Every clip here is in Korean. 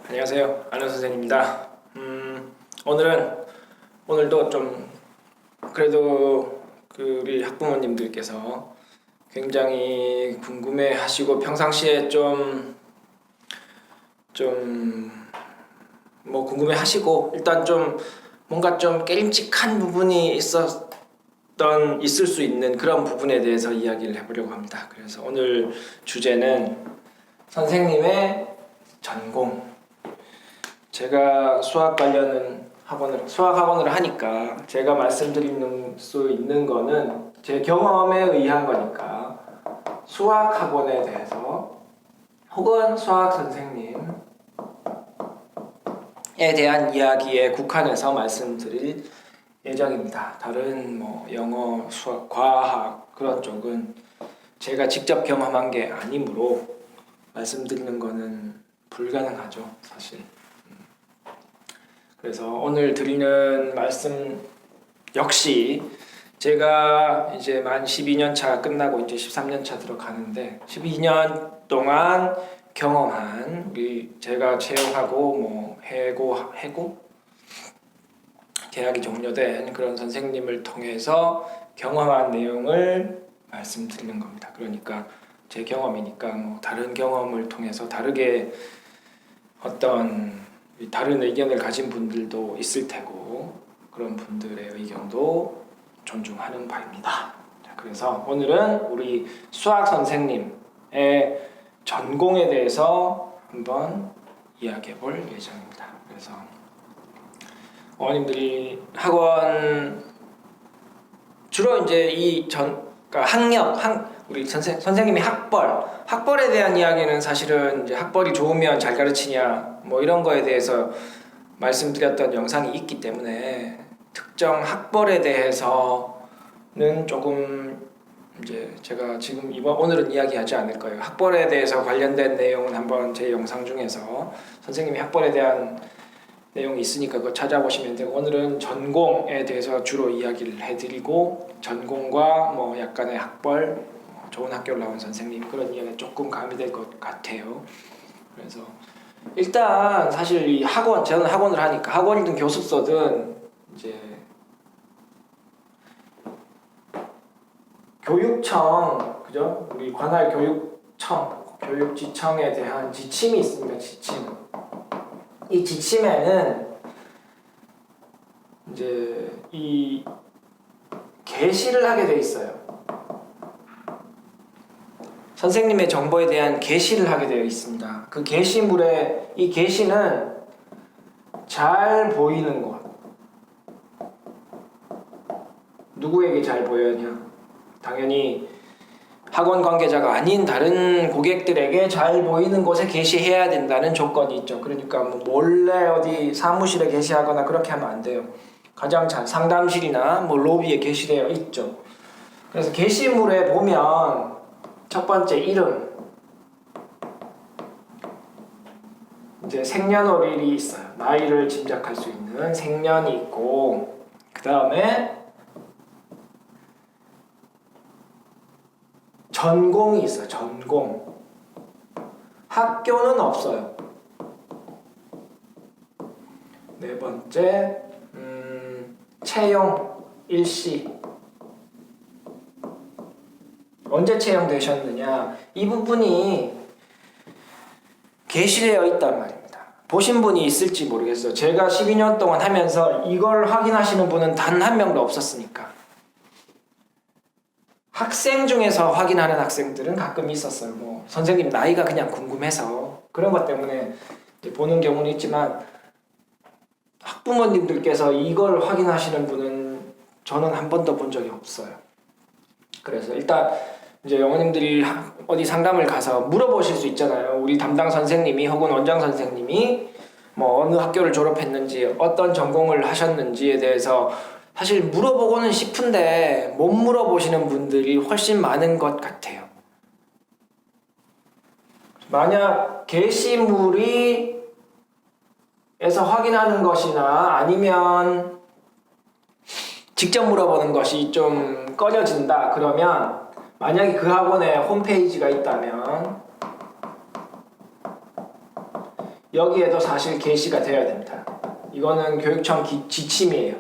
안녕하세요. 안현 선생입니다. 오늘도 좀 그래도 우리 학부모님들께서 굉장히 궁금해하시고 평상시에 뭐 궁금해하시고 일단 좀 뭔가 좀 깨림칙한 부분이 있을 수 있는 그런 부분에 대해서 이야기를 해보려고 합니다. 그래서 오늘 주제는 선생님의 전공. 제가 수학 관련은 수학 학원을 하니까 제가 말씀드릴 수 있는 거는 제 경험에 의한 거니까 수학 학원에 대해서 혹은 수학 선생님에 대한 이야기에 국한해서 말씀드릴 예정입니다. 다른 뭐 영어, 수학, 과학 그런 쪽은 제가 직접 경험한 게 아니므로 말씀드리는 거는 불가능하죠, 사실. 그래서 오늘 드리는 말씀 역시 제가 이제 만 12년 차 끝나고 이제 13년 차 들어가는데 12년 동안 경험한 제가 채용하고 뭐 해고 계약이 종료된 그런 선생님을 통해서 경험한 내용을 말씀드리는 겁니다. 그러니까 제 경험이니까 뭐 다른 경험을 통해서 다르게 다른 의견을 가진 분들도 있을 테고 그런 분들의 의견도 존중하는 바입니다. 그래서 오늘은 우리 수학 선생님의 전공에 대해서 한번 이야기해 볼 예정입니다. 그래서 어머님들이 학원 주로 이제 우리 선생님이 학벌에 대한 이야기는 사실은 이제 학벌이 좋으면 잘 가르치냐 뭐 이런 거에 대해서 말씀드렸던 영상이 있기 때문에 특정 학벌에 대해서는 조금 이제 제가 지금 오늘은 이야기하지 않을 거예요. 학벌에 대해서 관련된 내용은 한번 제 영상 중에서 선생님이 학벌에 대한 내용이 있으니까 그거 찾아보시면 되고, 오늘은 전공에 대해서 주로 이야기를 해드리고 전공과 뭐 약간의 학벌, 좋은 학교를 나온 선생님 그런 이야기가 조금 가미될 것 같아요. 그래서 일단 사실 이 저는 학원을 하니까 학원이든 교습소든 이제 교육청, 그죠? 우리 관할 교육지청에 대한 지침이 있습니다. 이 지침에는 이제 이 게시를 하게 돼 있어요. 선생님의 정보에 대한 게시를 하게 되어 있습니다. 그 게시물에 이 게시는 잘 보이는 곳. 누구에게 잘 보여야 당연히 학원 관계자가 아닌 다른 고객들에게 잘 보이는 곳에 게시해야 된다는 조건이 있죠. 그러니까 뭐 몰래 어디 사무실에 게시하거나 그렇게 하면 안 돼요. 가장 잘 상담실이나 뭐 로비에 게시되어 있죠. 그래서 게시물에 보면 첫 번째 이름, 이제 생년월일이 있어요. 나이를 짐작할 수 있는 생년이 있고, 그 다음에 전공이 있어요. 전공. 학교는 없어요. 네 번째, 채용, 일시. 언제 채용되셨느냐, 이 부분이 게시되어 있단 말입니다. 보신 분이 있을지 모르겠어요. 제가 12년 동안 하면서 이걸 확인하시는 분은 단 한 명도 없었으니까. 학생 중에서 확인하는 학생들은 가끔 있었어요. 뭐 선생님 나이가 그냥 궁금해서 그런 것 때문에 보는 경우는 있지만, 학부모님들께서 이걸 확인하시는 분은 저는 한 번도 본 적이 없어요. 그래서 일단 이제 어머님들이 어디 상담을 가서 물어보실 수 있잖아요. 우리 담당 선생님이 혹은 원장 선생님이 뭐 어느 학교를 졸업했는지 어떤 전공을 하셨는지에 대해서 사실 물어보고는 싶은데 못 물어보시는 분들이 훨씬 많은 것 같아요. 만약 게시물이 에서 확인하는 것이나 아니면 직접 물어보는 것이 좀 꺼려진다 그러면, 만약에 그 학원에 홈페이지가 있다면 여기에도 사실 게시가 되어야 됩니다. 이거는 교육청 지침이에요.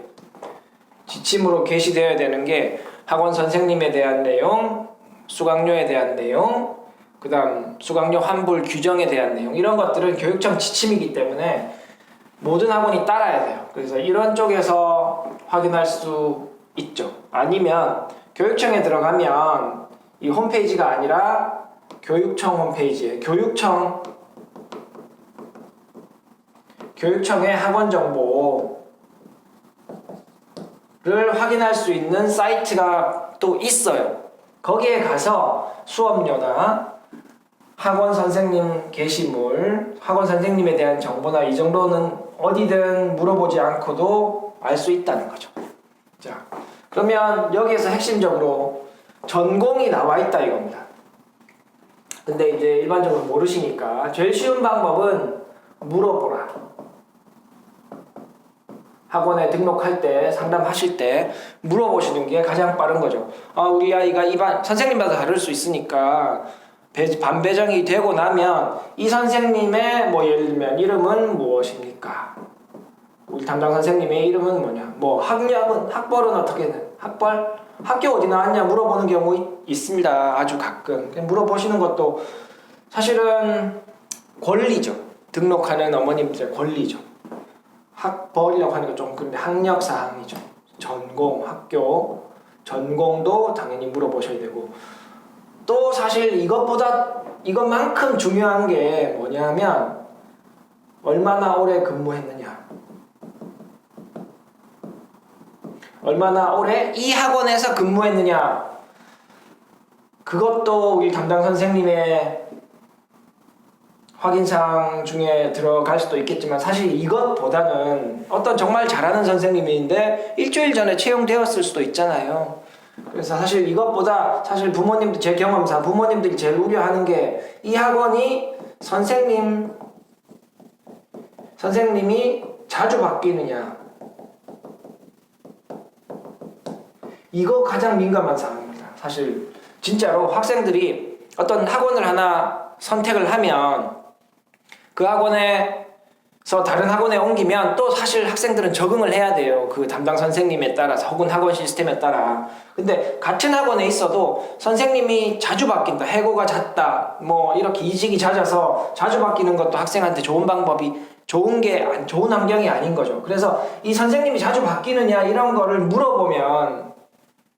지침으로 게시되어야 되는 게 학원 선생님에 대한 내용, 수강료에 대한 내용, 그 다음 수강료 환불 규정에 대한 내용, 이런 것들은 교육청 지침이기 때문에 모든 학원이 따라야 돼요. 그래서 이런 쪽에서 확인할 수 있죠. 아니면 교육청에 들어가면 이 홈페이지가 아니라 교육청 홈페이지에 교육청의 학원 정보를 확인할 수 있는 사이트가 또 있어요. 거기에 가서 수업료나 학원 선생님 게시물, 학원 선생님에 대한 정보나 이 정도는 어디든 물어보지 않고도 알 수 있다는 거죠. 자, 그러면 여기에서 핵심적으로 전공이 나와 있다 이겁니다. 근데 이제 일반적으로 모르시니까 제일 쉬운 방법은 물어보라. 학원에 등록할 때, 상담하실 때 물어보시는 게 가장 빠른 거죠. 우리 아이가 이 반 선생님마다 다를 수 있으니까 반 배정이 되고 나면 이 선생님의 뭐 예를 들면 이름은 무엇입니까? 우리 담당 선생님의 이름은 뭐냐? 뭐 학벌은 어떻게 돼? 학교 어디 나왔냐 물어보는 경우 있습니다. 아주 가끔. 물어보시는 것도 사실은 권리죠. 등록하는 어머님들의 권리죠. 학벌이라고 하니까 좀 그런데 학력사항이죠. 전공, 학교, 전공도 당연히 물어보셔야 되고, 또 사실 이것만큼 중요한 게 뭐냐면 얼마나 오래 근무했느냐, 얼마나 오래 이 학원에서 근무했느냐, 그것도 우리 담당 선생님의 확인사항 중에 들어갈 수도 있겠지만 사실 이것보다는 어떤 정말 잘하는 선생님인데 일주일 전에 채용되었을 수도 있잖아요. 그래서 사실 이것보다 사실 부모님들, 제 경험상 부모님들이 제일 우려하는 게 이 학원이 선생님이 자주 바뀌느냐, 이거 가장 민감한 사항입니다. 사실 진짜로 학생들이 어떤 학원을 하나 선택을 하면 그 학원에서 다른 학원에 옮기면 또 사실 학생들은 적응을 해야 돼요. 그 담당 선생님에 따라서 혹은 학원 시스템에 따라. 근데 같은 학원에 있어도 선생님이 자주 바뀐다, 해고가 잦다, 뭐 이렇게 이직이 잦아서 자주 바뀌는 것도 학생한테 좋은 좋은 환경이 아닌 거죠. 그래서 이 선생님이 자주 바뀌느냐 이런 거를 물어보면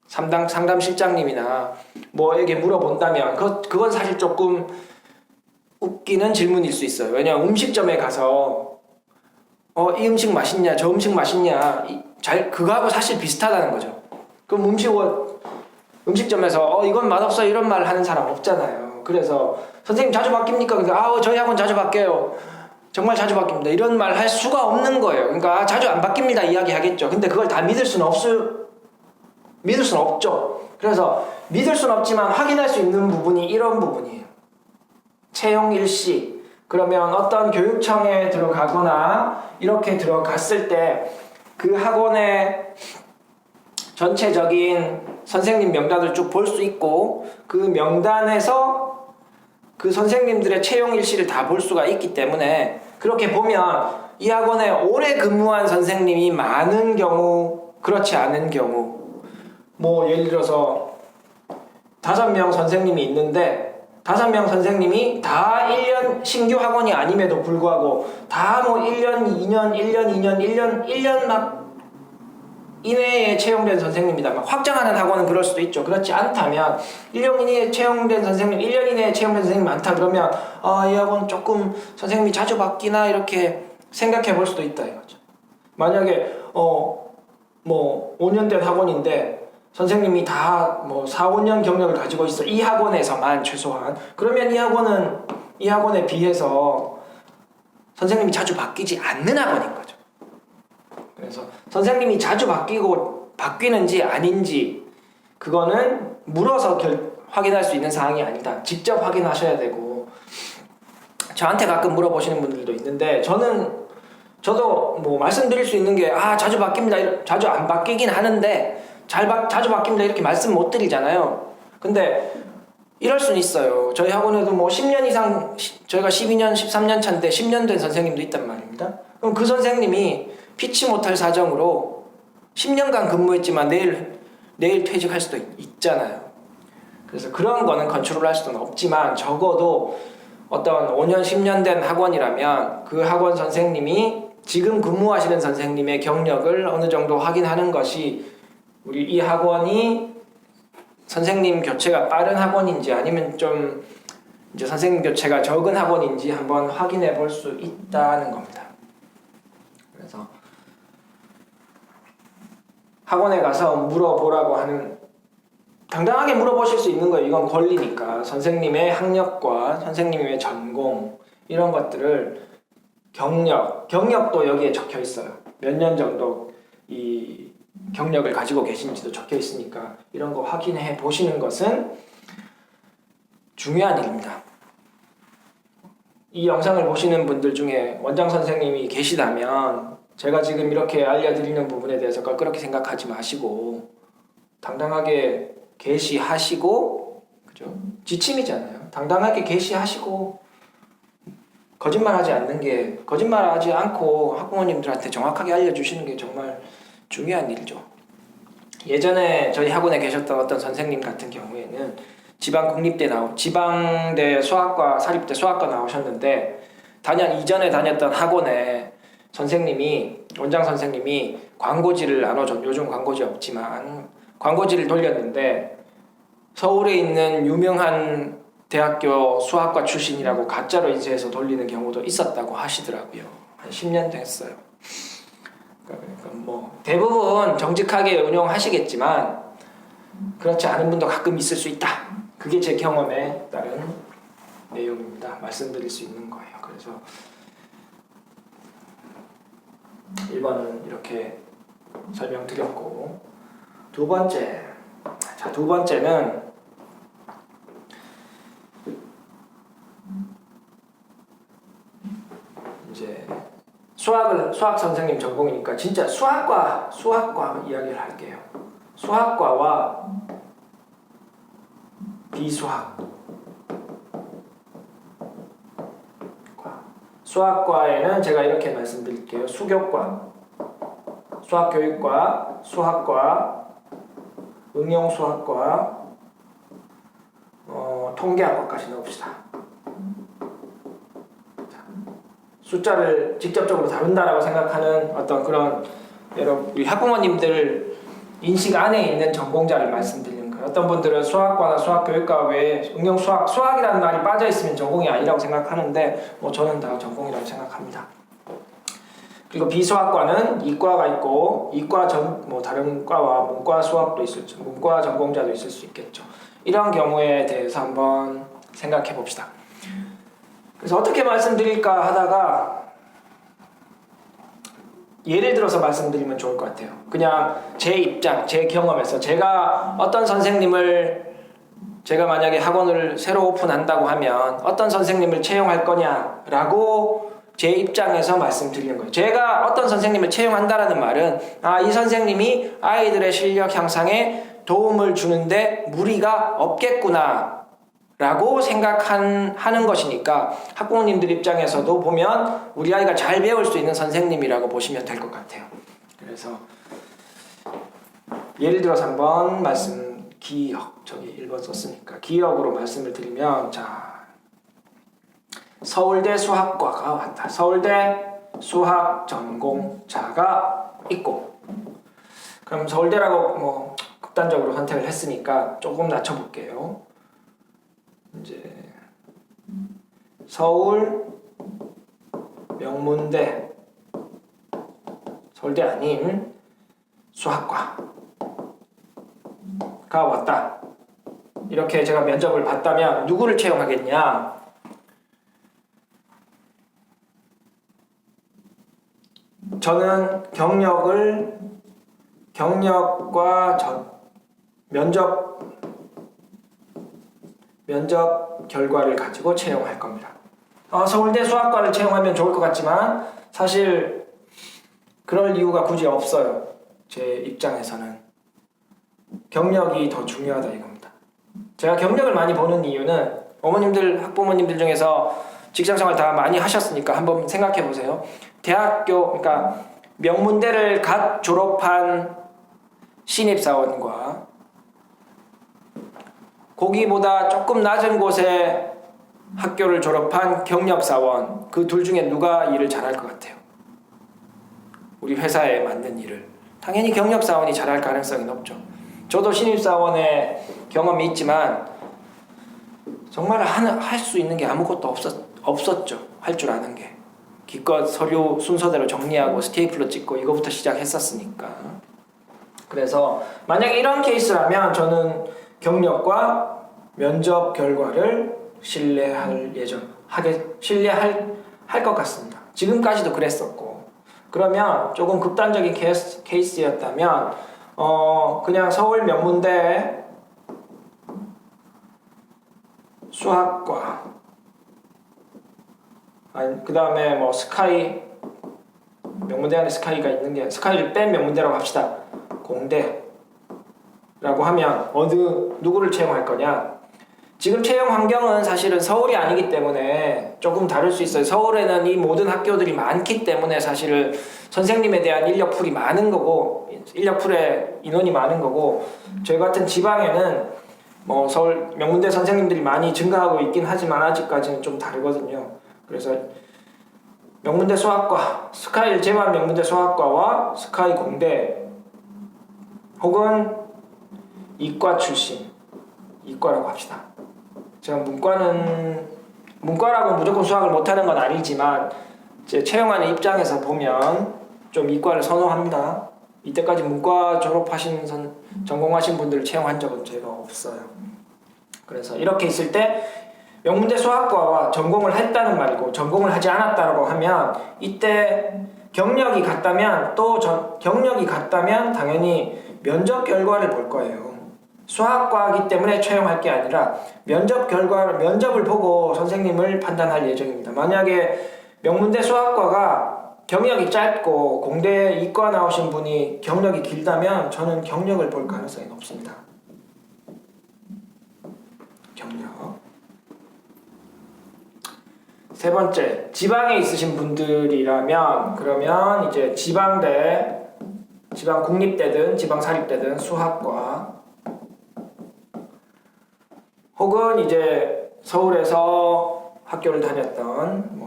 상담실장님이나 뭐에게 물어본다면 그건 사실 조금 웃기는 질문일 수 있어요. 왜냐면 음식점에 가서 이 음식 맛있냐, 저 음식 맛있냐, 그거하고 사실 비슷하다는 거죠. 그럼 음식점에서 이건 맛없어 이런 말 하는 사람 없잖아요. 그래서 선생님 자주 바뀝니까? 그러니까 저희 학원 자주 바뀌어요. 정말 자주 바뀝니다. 이런 말 할 수가 없는 거예요. 그러니까 자주 안 바뀝니다 이야기 하겠죠. 근데 그걸 다 믿을 수는 없죠. 그래서 믿을 수는 없지만 확인할 수 있는 부분이 이런 부분이에요. 채용 일시, 그러면 어떤 교육청에 들어가거나 이렇게 들어갔을 때 그 학원의 전체적인 선생님 명단을 쭉 볼 수 있고 그 명단에서 그 선생님들의 채용 일시를 다 볼 수가 있기 때문에 그렇게 보면 이 학원에 오래 근무한 선생님이 많은 경우, 그렇지 않은 경우, 뭐 예를 들어서 5명 선생님이 있는데 5명 선생님이 다 1년 신규 학원이 아님에도 불구하고 다 뭐 1년, 2년, 1년 막 이내에 채용된 선생님이다. 막 확장하는 학원은 그럴 수도 있죠. 그렇지 않다면 1년 이내에 채용된 선생님, 1년 이내에 채용된 선생님이 많다 그러면 이 학원 조금 선생님이 자주 바뀌나 이렇게 생각해 볼 수도 있다 이거죠. 만약에 뭐 5년 된 학원인데 선생님이 다 뭐 4, 5년 경력을 가지고 있어. 이 학원에서만 최소한. 그러면 이 학원에 비해서 선생님이 자주 바뀌지 않는 학원인 거죠. 그래서 선생님이 자주 바뀌는지 아닌지 그거는 물어서 확인할 수 있는 사항이 아니다. 직접 확인하셔야 되고, 저한테 가끔 물어보시는 분들도 있는데 저도 뭐 말씀드릴 수 있는 게 자주 바뀝니다. 자주 안 바뀌긴 하는데 자주 바뀝니다 이렇게 말씀 못 드리잖아요. 근데 이럴 수는 있어요. 저희 학원에도 뭐 10년 이상, 저희가 12년, 13년 차인데 10년 된 선생님도 있단 말입니다. 그럼 그 선생님이 피치 못할 사정으로 10년간 근무했지만 내일 퇴직할 수도 있잖아요. 그래서 그런 거는 컨트롤할 수는 없지만 적어도 어떤 5년, 10년 된 학원이라면 그 학원 선생님이 지금 근무하시는 선생님의 경력을 어느 정도 확인하는 것이 우리 이 학원이 선생님 교체가 빠른 학원인지 아니면 좀 이제 선생님 교체가 적은 학원인지 한번 확인해 볼 수 있다는 겁니다. 그래서 학원에 가서 물어보라고 하는, 당당하게 물어보실 수 있는 거예요. 이건 권리니까. 선생님의 학력과 선생님의 전공 이런 것들을 경력도 여기에 적혀 있어요. 몇 년 정도 이 경력을 가지고 계신지도 적혀 있으니까 이런 거 확인해 보시는 것은 중요한 일입니다. 이 영상을 보시는 분들 중에 원장 선생님이 계시다면 제가 지금 이렇게 알려드리는 부분에 대해서 그렇게 생각하지 마시고 당당하게 개시하시고, 그죠? 지침이잖아요. 당당하게 개시하시고 거짓말하지 않고 학부모님들한테 정확하게 알려주시는 게 정말 중요한 일이죠. 예전에 저희 학원에 계셨던 어떤 선생님 같은 경우에는 지방대 수학과, 사립대 수학과 나오셨는데 이전에 다녔던 학원에 원장 선생님이 광고지를 나눠줬, 요즘 광고지 없지만 광고지를 돌렸는데 서울에 있는 유명한 대학교 수학과 출신이라고 가짜로 인쇄해서 돌리는 경우도 있었다고 하시더라고요. 한 10년 됐어요. 그러니까 뭐 대부분 정직하게 운영하시겠지만 그렇지 않은 분도 가끔 있을 수 있다. 그게 제 경험에 따른 내용입니다. 말씀드릴 수 있는 거예요. 그래서 1번은 이렇게 설명드렸고, 두 번째는 이제 수학 선생님 전공이니까 진짜 수학과 이야기를 할게요. 수학과와 비수학. 수학과에는 제가 이렇게 말씀드릴게요. 수교과, 수학교육과, 수학과, 응용수학과, 통계학과까지 넣읍시다. 숫자를 직접적으로 다룬다라고 생각하는 어떤 그런 우리 학부모님들 인식 안에 있는 전공자를 말씀드리는 거예요. 어떤 분들은 수학과나 수학교육과 외에 응용수학이라는 말이 빠져있으면 전공이 아니라고 생각하는데 저는 다 전공이라고 생각합니다. 그리고 비수학과는 이과가 있고 다른 과와 문과 수학도 문과 전공자도 있을 수 있겠죠. 이런 경우에 대해서 한번 생각해 봅시다. 그래서 어떻게 말씀드릴까 하다가 예를 들어서 말씀드리면 좋을 것 같아요. 그냥 제 입장, 제 경험에서 제가 만약에 학원을 새로 오픈한다고 하면 어떤 선생님을 채용할 거냐라고 제 입장에서 말씀드리는 거예요. 제가 어떤 선생님을 채용한다라는 말은 이 선생님이 아이들의 실력 향상에 도움을 주는데 무리가 없겠구나 라고 생각하는 것이니까 학부모님들 입장에서도 보면 우리 아이가 잘 배울 수 있는 선생님이라고 보시면 될 것 같아요. 그래서 예를 들어서 한번 기억, 저기 1번 썼으니까 기억으로 말씀을 드리면, 서울대 수학과가 왔다. 서울대 수학 전공자가 있고, 그럼 서울대라고 극단적으로 선택을 했으니까 조금 낮춰볼게요. 이제 서울 명문대, 서울대 아닌 수학과가 왔다. 이렇게 제가 면접을 봤다면 누구를 채용하겠냐? 저는 경력과 면접 결과를 가지고 채용할 겁니다. 서울대 수학과를 채용하면 좋을 것 같지만 사실 그럴 이유가 굳이 없어요. 제 입장에서는 경력이 더 중요하다 이겁니다. 제가 경력을 많이 보는 이유는 어머님들, 학부모님들 중에서 직장생활 다 많이 하셨으니까 한번 생각해 보세요. 대학교, 그러니까 명문대를 갓 졸업한 신입사원과 거기보다 조금 낮은 곳에 학교를 졸업한 경력사원, 그 둘 중에 누가 일을 잘할 것 같아요? 우리 회사에 맞는 일을. 당연히 경력사원이 잘할 가능성이 높죠. 저도 신입사원의 경험이 있지만 정말 할 수 있는 게 아무것도 없었죠. 할 줄 아는 게. 기껏 서류 순서대로 정리하고 스테이플러 찍고 이거부터 시작했었으니까. 그래서 만약에 이런 케이스라면 저는 경력과 면접 결과를 신뢰할 것 같습니다. 지금까지도 그랬었고. 그러면 조금 극단적인 케이스였다면 그냥 서울 명문대 수학과, 그 다음에 뭐 스카이, 명문대 안에 스카이가 있는 게, 스카이를 뺀 명문대라고 합시다. 공대라고 하면 누구를 채용할 거냐? 지금 채용 환경은 사실은 서울이 아니기 때문에 조금 다를 수 있어요. 서울에는 이 모든 학교들이 많기 때문에 사실은 선생님에 대한 인력풀이 많은 거고, 인력풀에 인원이 많은 거고, 저희 같은 지방에는 뭐 서울 명문대 선생님들이 많이 증가하고 있긴 하지만 아직까지는 좀 다르거든요. 그래서 명문대 수학과, 스카이 제만 명문대 수학과와 스카이 공대 혹은 이과 출신, 이과라고 합시다. 제가 문과라고 무조건 수학을 못하는 건 아니지만 제 채용하는 입장에서 보면 좀 이과를 선호합니다. 이때까지 문과 전공하신 분들을 채용한 적은 제가 없어요. 그래서 이렇게 있을 때 명문대 수학과와 전공을 했다는 말이고 전공을 하지 않았다고 하면 이때 경력이 같다면 당연히 면접 결과를 볼 거예요. 수학과이기 때문에 채용할 게 아니라 면접을 보고 선생님을 판단할 예정입니다. 만약에 명문대 수학과가 경력이 짧고 공대 이과 나오신 분이 경력이 길다면 저는 경력을 볼 가능성이 높습니다. 경력. 세 번째, 지방에 있으신 분들이라면 그러면 이제 지방대, 지방 국립대든 지방 사립대든 수학과 혹은 이제 서울에서 학교를 다녔던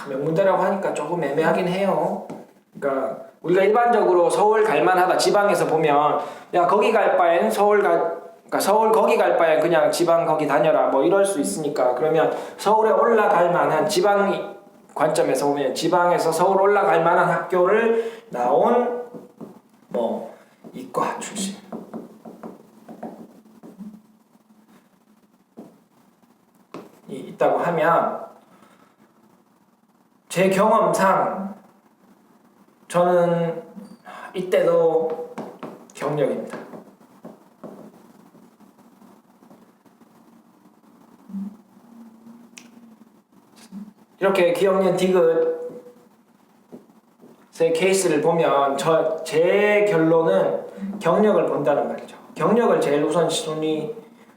명문대라고 하니까 조금 애매하긴 해요. 그러니까 우리가 일반적으로 서울 갈만하다, 지방에서 보면 야 거기 갈 바엔 서울 거기 갈 바엔 그냥 지방 거기 다녀라 뭐 이럴 수 있으니까, 그러면 서울에 올라갈 만한, 지방 관점에서 보면 지방에서 서울 올라갈 만한 학교를 나온 이과 출신, 있다고 하면 제 경험상 저는 이때도 경력입니다. 이렇게 기억년 디귿의 케이스를 보면 제 결론은 경력을 본다는 말이죠. 경력을 제일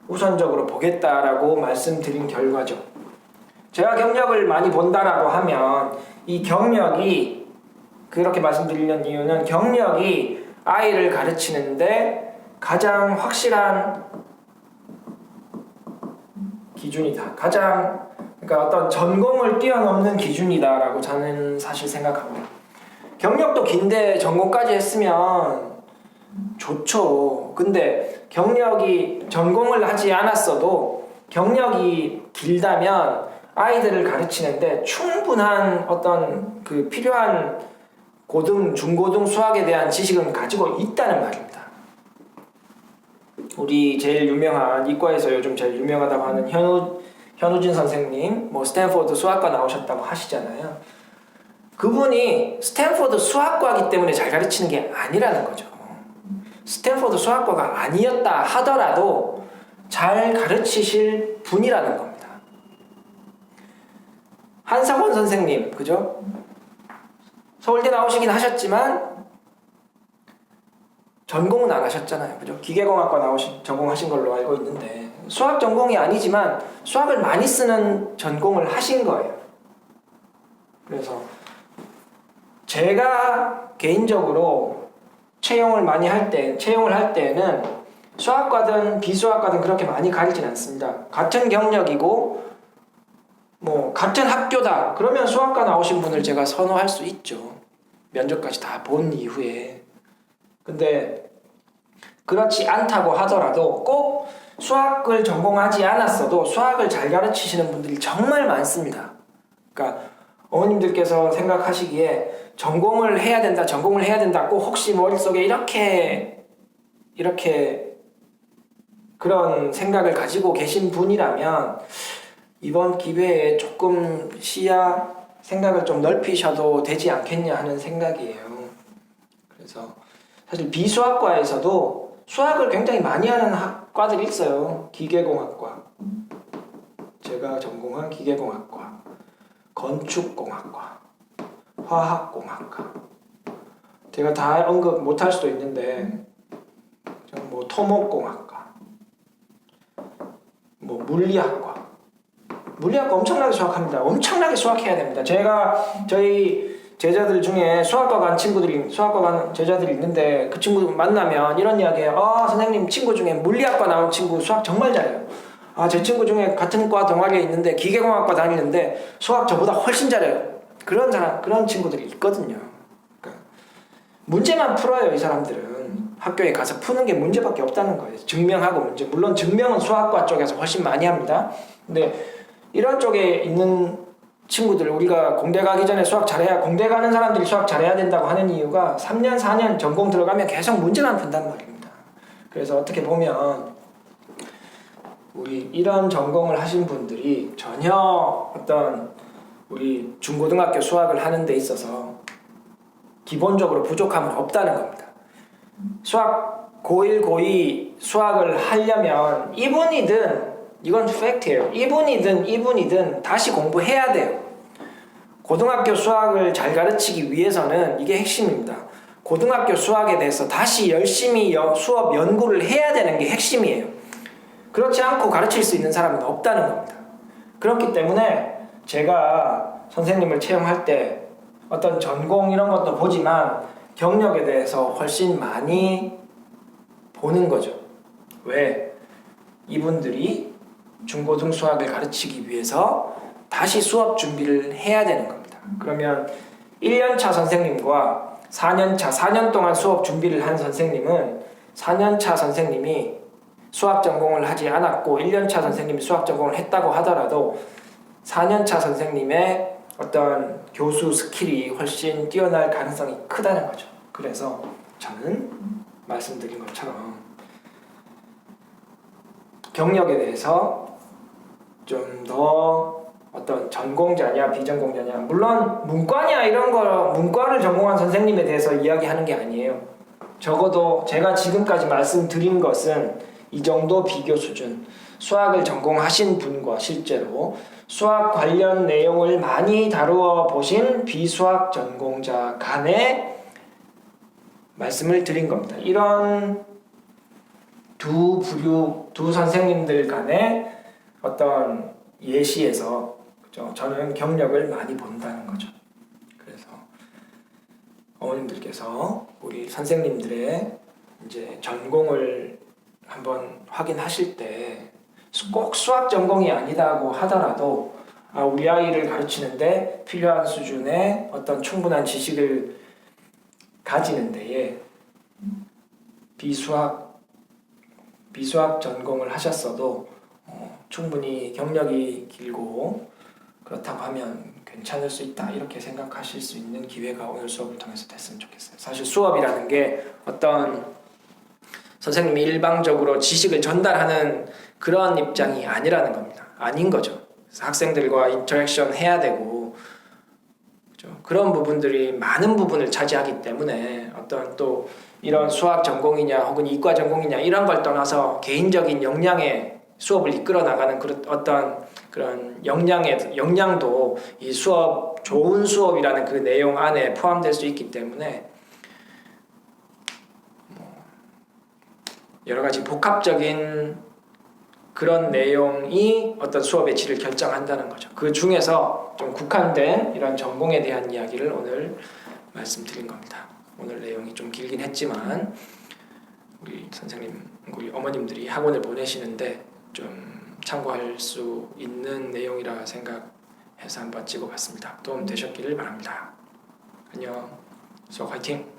우선적으로 보겠다라고 말씀드린 결과죠. 제가 경력을 많이 본다라고 하면 이 경력이, 그렇게 말씀드리는 이유는 경력이 아이를 가르치는데 가장 확실한 기준이다. 그러니까 어떤 전공을 뛰어넘는 기준이다라고 저는 사실 생각합니다. 경력도 긴데 전공까지 했으면 좋죠. 근데 전공을 하지 않았어도 경력이 길다면 아이들을 가르치는데 충분한 어떤 그 필요한 중고등 수학에 대한 지식은 가지고 있다는 말입니다. 우리 제일 유명한, 이과에서 요즘 제일 유명하다고 하는 현우진 선생님, 스탠포드 수학과 나오셨다고 하시잖아요. 그분이 스탠포드 수학과이기 때문에 잘 가르치는 게 아니라는 거죠. 스탠포드 수학과가 아니었다 하더라도 잘 가르치실 분이라는 겁니다. 한상원 선생님, 그죠? 서울대 나오시긴 하셨지만 전공은 안 하셨잖아요. 그죠? 기계공학과 전공하신 걸로 알고 있는데 수학 전공이 아니지만 수학을 많이 쓰는 전공을 하신 거예요. 그래서 제가 개인적으로 채용을 할 때는 수학과든 비수학과든 그렇게 많이 가리진 않습니다. 같은 경력이고 뭐 같은 학교다 그러면 수학과 나오신 분을 제가 선호할 수 있죠. 면접까지 다 본 이후에. 근데 그렇지 않다고 하더라도 꼭 수학을 전공하지 않았어도 수학을 잘 가르치시는 분들이 정말 많습니다. 그러니까 어머님들께서 생각하시기에 전공을 해야 된다 꼭 혹시 머릿속에 이렇게 그런 생각을 가지고 계신 분이라면 이번 기회에 조금 시야 생각을 좀 넓히셔도 되지 않겠냐 하는 생각이에요. 그래서 사실 비수학과에서도 수학을 굉장히 많이 하는 학과들이 있어요. 기계공학과, 제가 전공한 기계공학과, 건축공학과, 화학공학과, 제가 다 언급 못할 수도 있는데 뭐 토목공학과, 뭐 물리학과 엄청나게 수학합니다. 엄청나게 수학해야 됩니다. 저희 제자들 중에 수학과 간 제자들이 있는데 그 친구 만나면 이런 이야기해요. 선생님 친구 중에 물리학과 나온 친구 수학 정말 잘해요. 제 친구 중에 같은 과 동아리에 있는데 기계공학과 다니는데 수학 저보다 훨씬 잘해요. 그런 친구들이 있거든요. 그러니까 문제만 풀어요. 이 사람들은 학교에 가서 푸는 게 문제밖에 없다는 거예요. 증명하고 문제. 물론 증명은 수학과 쪽에서 훨씬 많이 합니다. 근데 이런 쪽에 있는 친구들, 우리가 공대 가기 전에 수학 잘해야, 공대 가는 사람들이 수학 잘해야 된다고 하는 이유가 3년 4년 전공 들어가면 계속 문제만 푼단 말입니다. 그래서 어떻게 보면 우리 이런 전공을 하신 분들이 전혀 어떤 우리 중고등학교 수학을 하는 데 있어서 기본적으로 부족함은 없다는 겁니다. 수학 고1, 고2 수학을 하려면 이건 팩트예요. 이분이든 다시 공부해야 돼요. 고등학교 수학을 잘 가르치기 위해서는 이게 핵심입니다. 고등학교 수학에 대해서 다시 열심히 수업 연구를 해야 되는 게 핵심이에요. 그렇지 않고 가르칠 수 있는 사람은 없다는 겁니다. 그렇기 때문에 제가 선생님을 채용할 때 어떤 전공 이런 것도 보지만 경력에 대해서 훨씬 많이 보는 거죠. 왜? 이분들이 중고등 수학을 가르치기 위해서 다시 수업 준비를 해야 되는 겁니다. 그러면 1년차 선생님과 4년 동안 수업 준비를 한 선생님은 4년차 선생님이 수학 전공을 하지 않았고 1년차 선생님이 수학 전공을 했다고 하더라도 4년차 선생님의 어떤 교수 스킬이 훨씬 뛰어날 가능성이 크다는 거죠. 그래서 저는 말씀드린 것처럼 경력에 대해서 좀 더 어떤 전공자냐 비전공자냐, 물론 문과냐 이런 거 문과를 전공한 선생님에 대해서 이야기하는 게 아니에요. 적어도 제가 지금까지 말씀드린 것은 이 정도 비교 수준, 수학을 전공하신 분과 실제로 수학 관련 내용을 많이 다루어 보신 비수학 전공자 간의 말씀을 드린 겁니다. 이런 두 선생님들 간의 어떤 예시에서, 그죠? 저는 경력을 많이 본다는 거죠. 그래서 어머님들께서 우리 선생님들의 이제 전공을 한번 확인하실 때 꼭 수학 전공이 아니다고 하더라도 우리 아이를 가르치는데 필요한 수준의 어떤 충분한 지식을 가지는 데에 비수학 전공을 하셨어도 충분히 경력이 길고 그렇다고 하면 괜찮을 수 있다, 이렇게 생각하실 수 있는 기회가 오늘 수업을 통해서 됐으면 좋겠어요. 사실 수업이라는 게 어떤 선생님이 일방적으로 지식을 전달하는 그런 입장이 아니라는 겁니다. 아닌 거죠. 학생들과 인터랙션 해야 되고, 그렇죠? 그런 부분들이 많은 부분을 차지하기 때문에 어떤 또 이런 수학 전공이냐 혹은 이과 전공이냐 이런 걸 떠나서 개인적인 역량의 수업을 이끌어 나가는 그런 역량도 이 수업, 좋은 수업이라는 그 내용 안에 포함될 수 있기 때문에 여러 가지 복합적인 그런 내용이 어떤 수업의 질을 결정한다는 거죠. 그 중에서 좀 국한된 이런 전공에 대한 이야기를 오늘 말씀드린 겁니다. 오늘 내용이 좀 길긴 했지만 우리 선생님, 우리 어머님들이 학원을 보내시는데 좀 참고할 수 있는 내용이라 생각해서 한번 찍어봤습니다. 도움 되셨기를 바랍니다. 안녕. 수학 화이팅!